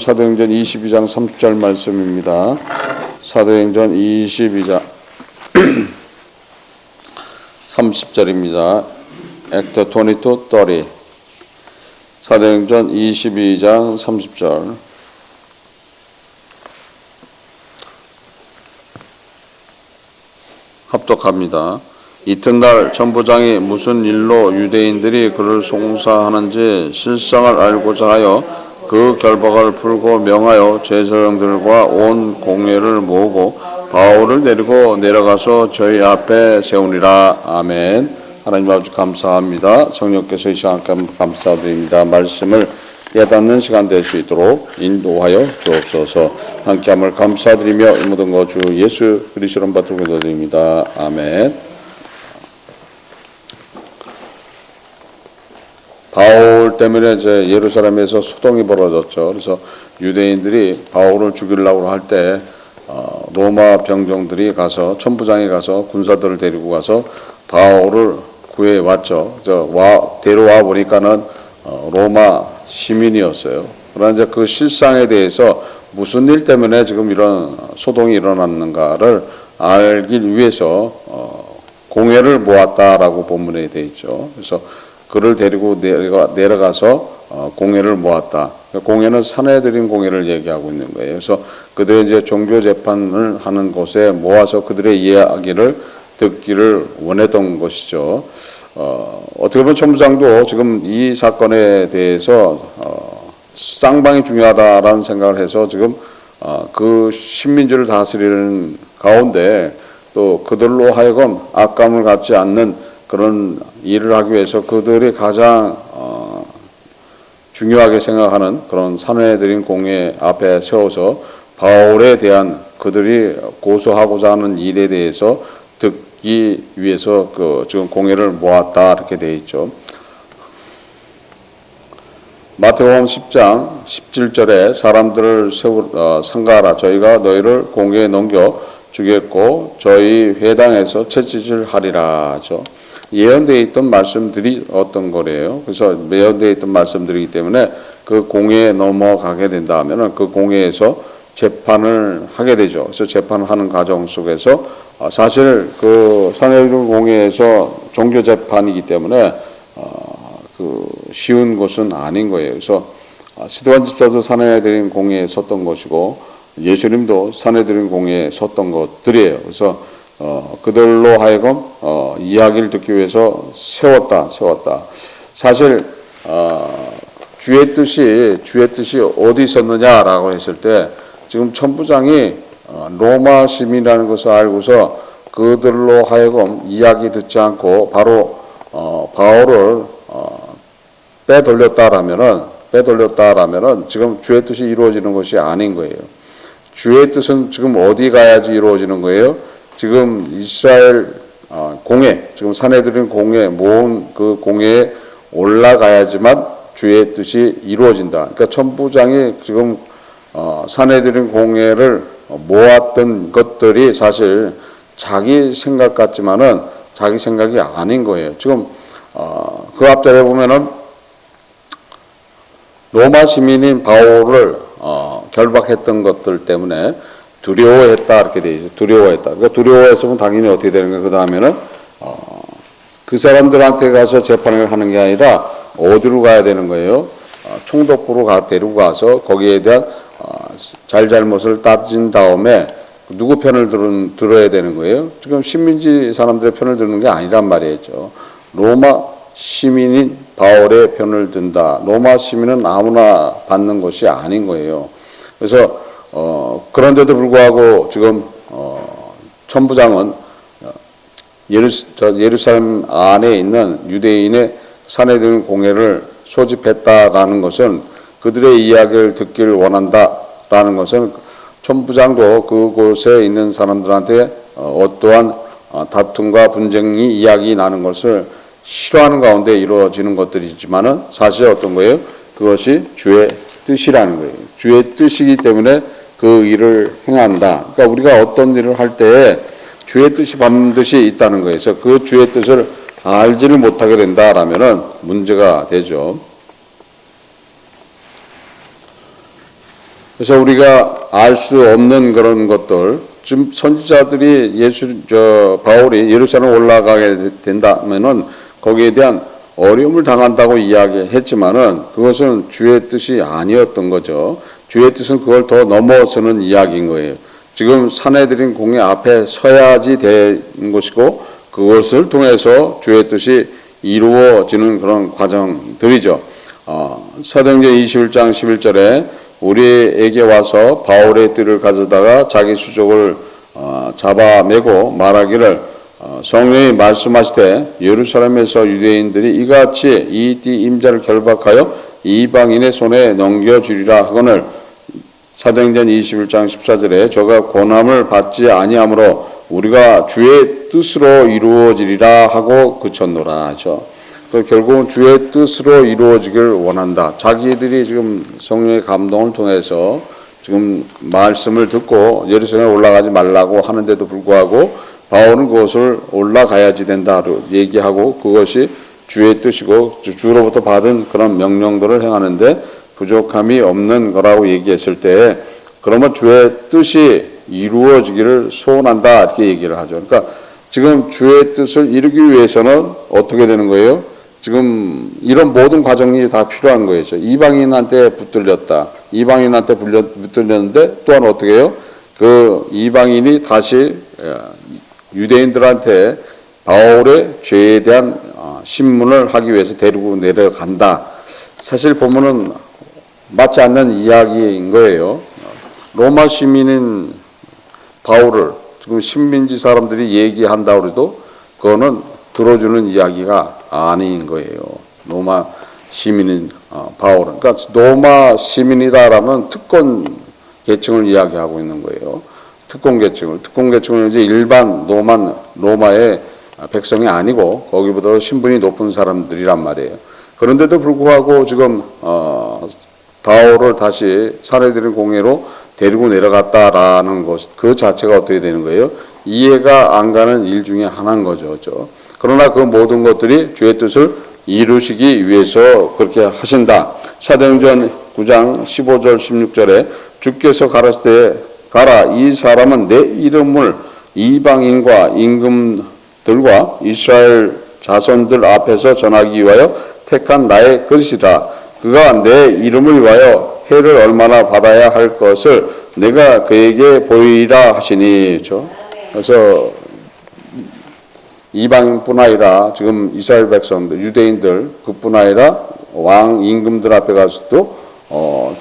사도행전 22장 30절 말씀입니다. 사도행전 22장 30절입니다. Act 22:30. 사도행전 22장 30절. 합독합니다. 이튿날 천부장이 무슨 일로 유대인들이 그를 송사하는지 실상을 알고자 하여 그 결박을 풀고 명하여 제사장들과 온 공회를 모으고 바울을 데리고 내려가서 저희 앞에 세우니라. 아멘. 하나님 아버지 감사합니다. 성령께서 이 시간 감사드립니다. 말씀을 깨닫는 시간 될 수 있도록 인도하여 주옵소서. 함께함을 감사드리며 이 모든 것 주 예수 그리스도로 받들고 기도드립니다. 아멘. 바울 때문에 이제 예루살렘에서 소동이 벌어졌죠. 그래서 유대인들이 바울을 죽이려고 할 때 로마 병정들이 가서 천부장이 가서 군사들을 데리고 가서 바울을 구해 왔죠. 데려와 보니까는 로마 시민이었어요. 그러나 이제 그 실상에 대해서 무슨 일 때문에 지금 이런 소동이 일어났는가를 알기 위해서 공회를 모았다라고 본문에 되어 있죠. 그래서 그를 데리고 내려가서 공회를 모았다. 공회는 사내들인 공회를 얘기하고 있는 거예요. 그래서 그들의 이제 종교 재판을 하는 곳에 모아서 그들의 이야기를 듣기를 원했던 것이죠. 어떻게 보면 천부장도 지금 이 사건에 대해서 쌍방이 중요하다라는 생각을 해서 지금 그 식민지를 다스리는 가운데 또 그들로 하여금 악감을 갖지 않는 그런 일을 하기 위해서 그들이 가장 중요하게 생각하는 그런 사내들인 공회 앞에 세워서 바울에 대한 그들이 고소하고자 하는 일에 대해서 듣기 위해서 지금 공회를 모았다 이렇게 되어 있죠. 마태복음 10장 17절에 사람들을 상가하라. 저희가 너희를 공회에 넘겨 주겠고 저희 회당에서 채찍을 하리라 하죠. 예언되어 있던 말씀들이 어떤 거래요. 그래서 예언되어 있던 말씀들이기 때문에 그 공회에 넘어가게 된다 하면은 그 공회에서 재판을 하게 되죠. 그래서 재판을 하는 과정 속에서 사실 그 사내들 공회에서 종교 재판이기 때문에 쉬운 것은 아닌 거예요. 그래서 스데반 집사도 사내들인 공회에 섰던 것이고 예수님도 사내들인 공회에 섰던 것들이에요. 그래서 그들로 하여금 이야기를 듣기 위해서 세웠다. 사실 주의 뜻이 어디 있었느냐라고 했을 때 지금 천부장이 로마 시민이라는 것을 알고서 그들로 하여금 이야기 듣지 않고 바로 바울을 빼돌렸다라면은 지금 주의 뜻이 이루어지는 것이 아닌 거예요. 주의 뜻은 지금 어디 가야지 이루어지는 거예요? 지금 이스라엘 공회, 지금 사내들인 공회 모은 그 공회에 올라가야지만 주의 뜻이 이루어진다. 그러니까 천부장이 지금 사내들인 공회를 모았던 것들이 사실 자기 생각 같지만은 자기 생각이 아닌 거예요. 지금 그 앞절에 보면은 로마 시민인 바울을 결박했던 것들 때문에 두려워했다 이렇게 돼 있어요. 두려워했다. 그러니까 두려워했으면 당연히 어떻게 되는 거예요? 그 다음에는 그 사람들한테 가서 재판을 하는 게 아니라 어디로 가야 되는 거예요? 총독부로 데리고 가서 거기에 대한 잘잘못을 따진 다음에 누구 편을 들어야 되는 거예요? 지금 식민지 사람들의 편을 드는 게 아니란 말이죠. 로마 시민인 바울의 편을 든다. 로마 시민은 아무나 받는 것이 아닌 거예요. 그래서 그런데도 불구하고 지금 천부장은 예루살렘 안에 있는 유대인의 사내들 공회를 소집했다라는 것은 그들의 이야기를 듣기를 원한다라는 것은 천부장도 그곳에 있는 사람들한테 어떠한 다툼과 분쟁이 이야기 나는 것을 싫어하는 가운데 이루어지는 것들이지만은 사실 어떤 거예요? 그것이 주의 뜻이라는 거예요. 주의 뜻이기 때문에 그 일을 행한다. 그러니까 우리가 어떤 일을 할 때 주의 뜻이 반드시 있다는 거예요. 그래서 그 주의 뜻을 알지를 못하게 된다라면은 문제가 되죠. 그래서 우리가 알 수 없는 그런 것들, 지금 선지자들이 바울이 예루살렘 올라가게 된다면은 거기에 대한 어려움을 당한다고 이야기했지만은 그것은 주의 뜻이 아니었던 거죠. 주의 뜻은 그걸 더 넘어서는 이야기인 거예요. 지금 사내들인 공의 앞에 서야지 된 것이고 그것을 통해서 주의 뜻이 이루어지는 그런 과정들이죠. 사도행전 21장 11절에 우리에게 와서 바울의 띠를 가져다가 자기 수족을 잡아매고 말하기를 성령이 말씀하시되 예루살렘에서 유대인들이 이같이 이 띠 임자를 결박하여 이방인의 손에 넘겨주리라 하거늘 사도행전 21장 14절에 저가 고난을 받지 아니하므로 우리가 주의 뜻으로 이루어지리라 하고 그쳤노라 하죠. 결국은 주의 뜻으로 이루어지길 원한다. 자기들이 지금 성령의 감동을 통해서 지금 말씀을 듣고 예루살렘에 올라가지 말라고 하는데도 불구하고 바울은 그것을 올라가야지 된다고 얘기하고 그것이 주의 뜻이고 주로부터 받은 그런 명령들을 행하는데 부족함이 없는 거라고 얘기했을 때 그러면 주의 뜻이 이루어지기를 소원한다 이렇게 얘기를 하죠. 그러니까 지금 주의 뜻을 이루기 위해서는 어떻게 되는 거예요? 지금 이런 모든 과정이 다 필요한 거예요. 이방인한테 붙들렸다. 이방인한테 붙들렸는데 또한 어떻게 해요? 그 이방인이 다시 유대인들한테 바울의 죄에 대한 신문을 하기 위해서 데리고 내려간다. 사실 보면은 맞지 않는 이야기인 거예요. 로마 시민인 바울을 지금 식민지 사람들이 얘기한다고 해도 그거는 들어주는 이야기가 아닌 거예요. 로마 시민인 바울은. 그러니까 로마 시민이다라면 특권 계층을 이야기하고 있는 거예요. 특권 계층은 이제 일반 로마의 백성이 아니고 거기보다 신분이 높은 사람들이란 말이에요. 그런데도 불구하고 지금 바울을 다시 사내들인 공회로 데리고 내려갔다라는 것, 그 자체가 어떻게 되는 거예요? 이해가 안 가는 일 중에 하나인 거죠. 그러나 그 모든 것들이 주의 뜻을 이루시기 위해서 그렇게 하신다. 사도행전 9장 15절 16절에 주께서 가라사대 가라 이 사람은 내 이름을 이방인과 임금들과 이스라엘 자손들 앞에서 전하기 위하여 택한 나의 그릇이라. 그가 내 이름을 위하여 해를 얼마나 받아야 할 것을 내가 그에게 보이라 하시니. 그래서 이방인뿐 아니라 지금 이스라엘 백성들, 유대인들 그뿐 아니라 왕 임금들 앞에 가서도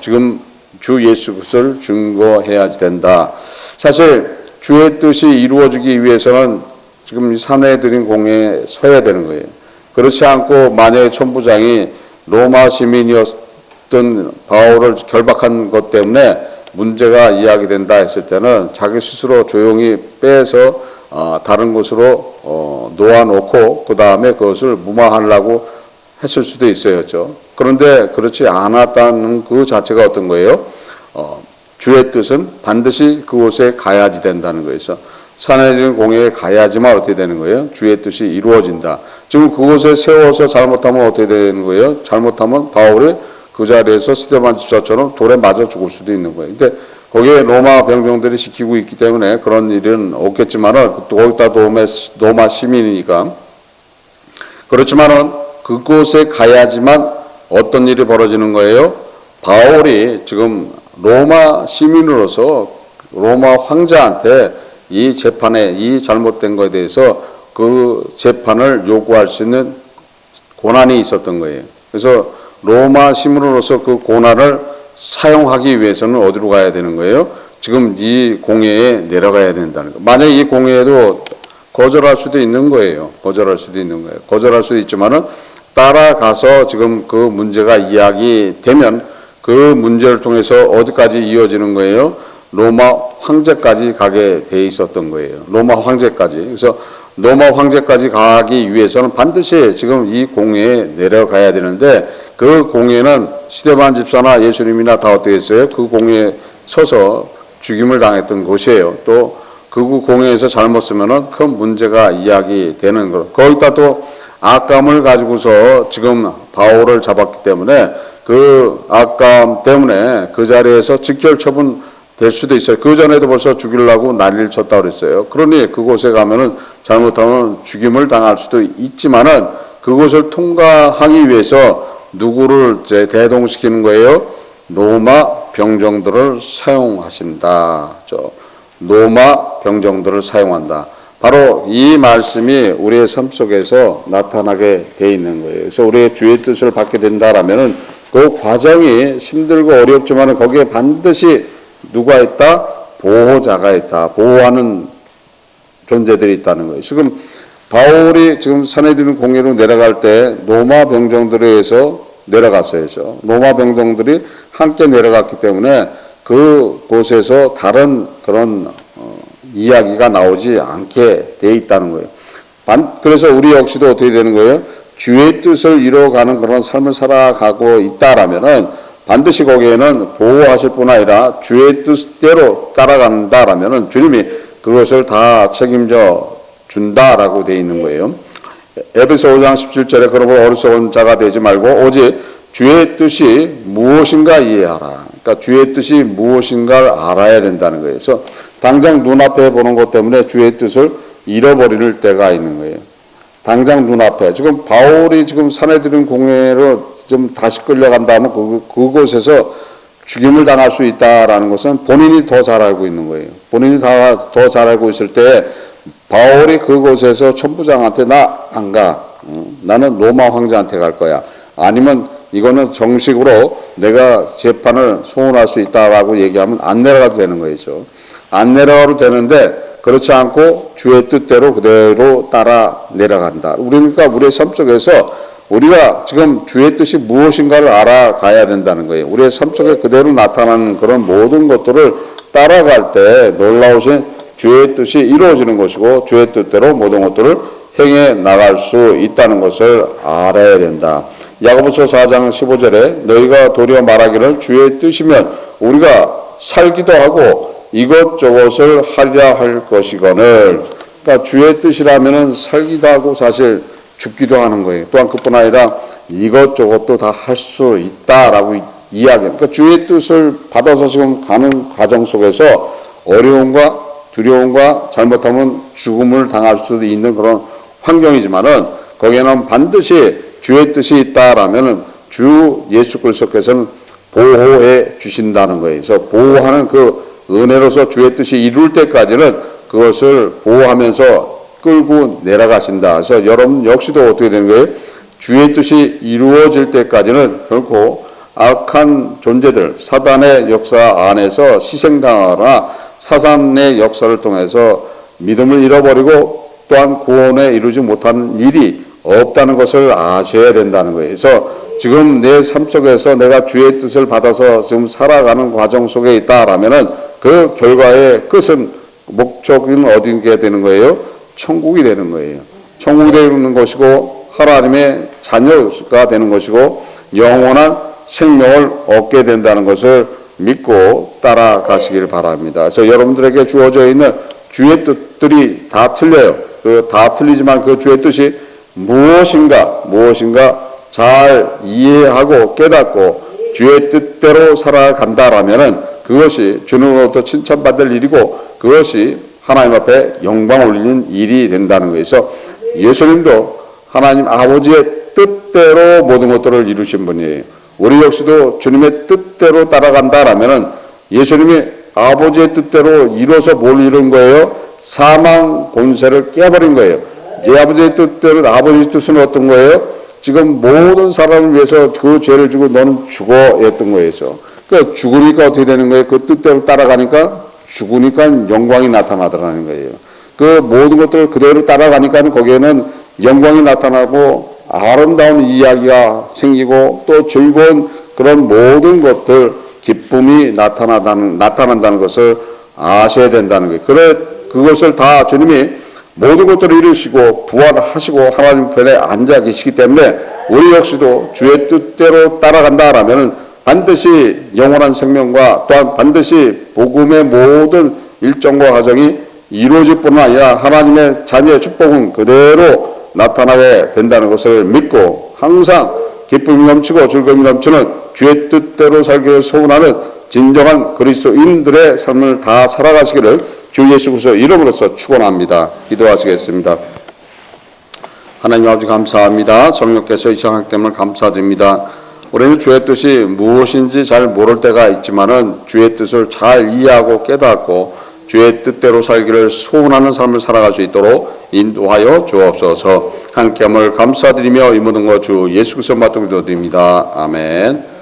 지금 주 예수 그리스도를 증거해야지 된다. 사실 주의 뜻이 이루어지기 위해서는 지금 사내들인 공회에 서야 되는 거예요. 그렇지 않고 만약에 천부장이 로마 시민이었던 바울을 결박한 것 때문에 문제가 이야기된다 했을 때는 자기 스스로 조용히 빼서 다른 곳으로 놓아놓고 그 다음에 그것을 무마하려고 했을 수도 있어요. 그런데 그렇지 않았다는 그 자체가 어떤 거예요? 주의 뜻은 반드시 그곳에 가야지 된다는 거예요. 사내들인 공회에 가야지만 어떻게 되는 거예요? 주의 뜻이 이루어진다. 지금 그곳에 세워서 잘못하면 어떻게 되는 거예요? 잘못하면 바울이 그 자리에서 스데반 집사처럼 돌에 맞아 죽을 수도 있는 거예요. 근데 거기에 로마 병정들이 지키고 있기 때문에 그런 일은 없겠지만은 거기다 로마 시민이니까. 그렇지만은 그곳에 가야지만 어떤 일이 벌어지는 거예요? 바울이 지금 로마 시민으로서 로마 황제한테 이 재판에 이 잘못된 것에 대해서 그 재판을 요구할 수 있는 고난이 있었던 거예요. 그래서 로마 시민으로서 그 고난을 사용하기 위해서는 어디로 가야 되는 거예요? 지금 이 공회에 내려가야 된다는 거예요. 만약에 이 공회에도 거절할 수도 있는 거예요. 거절할 수도 있지만은 따라가서 지금 그 문제가 이야기되면 그 문제를 통해서 어디까지 이어지는 거예요? 로마 황제까지 가게 돼 있었던 거예요. 로마 황제까지. 그래서 로마 황제까지 가기 위해서는 반드시 지금 이 공회에 내려가야 되는데 그 공회는 스데반 집사나 예수님이나 다 어떻게 했어요? 그 공회에 서서 죽임을 당했던 곳이에요. 또 그 공회에서 잘못 쓰면은 큰 문제가 이야기되는 거. 거기다 또 악감을 가지고서 지금 바울을 잡았기 때문에 그 악감 때문에 그 자리에서 직결 처분 될 수도 있어요. 그 전에도 벌써 죽이려고 난리를 쳤다고 그랬어요. 그러니 그곳에 가면은 잘못하면 죽임을 당할 수도 있지만은 그곳을 통과하기 위해서 누구를 이제 대동시키는 거예요? 로마 병정들을 사용하신다. 로마 병정들을 사용한다. 바로 이 말씀이 우리의 삶 속에서 나타나게 돼 있는 거예요. 그래서 우리의 주의 뜻을 받게 된다라면은 그 과정이 힘들고 어렵지만은 거기에 반드시 누가 있다? 보호자가 있다. 보호하는 존재들이 있다는 거예요. 지금 바울이 지금 사내들인 공회로 내려갈 때 로마 병정들에 의해서 내려갔어요. 로마 병정들이 함께 내려갔기 때문에 그곳에서 다른 그런 이야기가 나오지 않게 돼 있다는 거예요. 그래서 우리 역시도 어떻게 되는 거예요? 주의 뜻을 이루어가는 그런 삶을 살아가고 있다라면은 반드시 거기에는 보호하실 뿐 아니라 주의 뜻대로 따라간다라면은 주님이 그것을 다 책임져 준다라고 돼 있는 거예요. 에베소 5장 17절에 그러므로 어리석은 자가 되지 말고 오직 주의 뜻이 무엇인가 이해하라. 그러니까 주의 뜻이 무엇인가를 알아야 된다는 거예요. 그래서 당장 눈앞에 보는 것 때문에 주의 뜻을 잃어버릴 때가 있는 거예요. 당장 눈앞에. 지금 바울이 지금 사내들인 공회로 좀 다시 끌려간다면 그곳에서 죽임을 당할 수 있다라는 것은 본인이 더 잘 알고 있는 거예요. 본인이 더 잘 알고 있을 때 바울이 그곳에서 천부장한테 나 안 가. 나는 로마 황제한테 갈 거야. 아니면 이거는 정식으로 내가 재판을 소원할 수 있다라고 얘기하면 안 내려가도 되는 거죠. 안 내려가도 되는데 그렇지 않고 주의 뜻대로 그대로 따라 내려간다. 그러니까 우리의 삶 속에서 우리가 지금 주의 뜻이 무엇인가를 알아가야 된다는 거예요. 우리의 삶 속에 그대로 나타나는 그런 모든 것들을 따라갈 때 놀라우신 주의 뜻이 이루어지는 것이고 주의 뜻대로 모든 것들을 행해 나갈 수 있다는 것을 알아야 된다. 야고보서 4장 15절에 너희가 도리어 말하기를 주의 뜻이면 우리가 살기도 하고 이것저것을 하리라 할 것이거늘. 그러니까 주의 뜻이라면은 살기도 하고 사실 죽기도 하는 거예요. 또한 그뿐 아니라 이것저것도 다 할 수 있다라고 이야기합니다. 그러니까 주의 뜻을 받아서 지금 가는 과정 속에서 어려움과 두려움과 잘못하면 죽음을 당할 수도 있는 그런 환경이지만은 거기에는 반드시 주의 뜻이 있다라면은 주 예수 그리스도께서는 보호해 주신다는 거예요. 그래서 보호하는 그 은혜로서 주의 뜻이 이룰 때까지는 그것을 보호하면서 끌고 내려가신다. 그래서 여러분 역시도 어떻게 되는 거예요? 주의 뜻이 이루어질 때까지는 결코 악한 존재들, 사단의 역사 안에서 희생당하거나 사단의 역사를 통해서 믿음을 잃어버리고 또한 구원에 이루지 못하는 일이 없다는 것을 아셔야 된다는 거예요. 그래서 지금 내 삶 속에서 내가 주의 뜻을 받아서 지금 살아가는 과정 속에 있다라면은 그 결과의 끝은 목적은 어디게 되는 거예요? 천국이 되는 거예요. 천국이 되는 것이고 하나님의 자녀가 되는 것이고 영원한 생명을 얻게 된다는 것을 믿고 따라가시길 바랍니다. 그래서 여러분들에게 주어져 있는 주의 뜻들이 다 틀려요. 다 틀리지만 그 주의 뜻이 무엇인가 잘 이해하고 깨닫고 주의 뜻대로 살아간다라면은 그것이 주님으로부터 칭찬받을 일이고 그것이 하나님 앞에 영광 올리는 일이 된다는 거에서 예수님도 하나님 아버지의 뜻대로 모든 것들을 이루신 분이에요. 우리 역시도 주님의 뜻대로 따라간다라면은 예수님이 아버지의 뜻대로 이루어서 뭘 이룬 거예요? 사망 권세를 깨버린 거예요. 제 아버지의 뜻대로 아버지의 뜻은 어떤 거예요? 지금 모든 사람을 위해서 그 죄를 지고 너는 죽어 했던 거예요. 그러니까 죽으니까 어떻게 되는 거예요? 그 뜻대로 따라가니까 죽으니까 영광이 나타나더라는 거예요. 그 모든 것들을 그대로 따라가니까 거기에는 영광이 나타나고 아름다운 이야기가 생기고 또 즐거운 그런 모든 것들 기쁨이 나타난다는 것을 아셔야 된다는 거예요. 그것을 다 주님이 모든 것들을 이루시고 부활하시고 하나님 편에 앉아 계시기 때문에 우리 역시도 주의 뜻대로 따라간다라면 반드시 영원한 생명과 또한 반드시 복음의 모든 일정과 과정이 이루어질 뿐만 아니라 하나님의 자녀의 축복은 그대로 나타나게 된다는 것을 믿고 항상 기쁨이 넘치고 즐거움이 넘치는 주의 뜻대로 살기를 소원하는 진정한 그리스도인들의 삶을 다 살아가시기를 주 예수 그리스도 이름으로써 축원합니다. 기도하시겠습니다. 하나님 아버지 감사합니다. 성령께서 이 시간 때문에 감사드립니다. 우리는 주의 뜻이 무엇인지 잘 모를 때가 있지만은 주의 뜻을 잘 이해하고 깨닫고 주의 뜻대로 살기를 소원하는 삶을 살아갈 수 있도록 인도하여 주옵소서. 함께함을 감사드리며 이 모든 것 주 예수 그리스도 맡기도 드립니다. 아멘.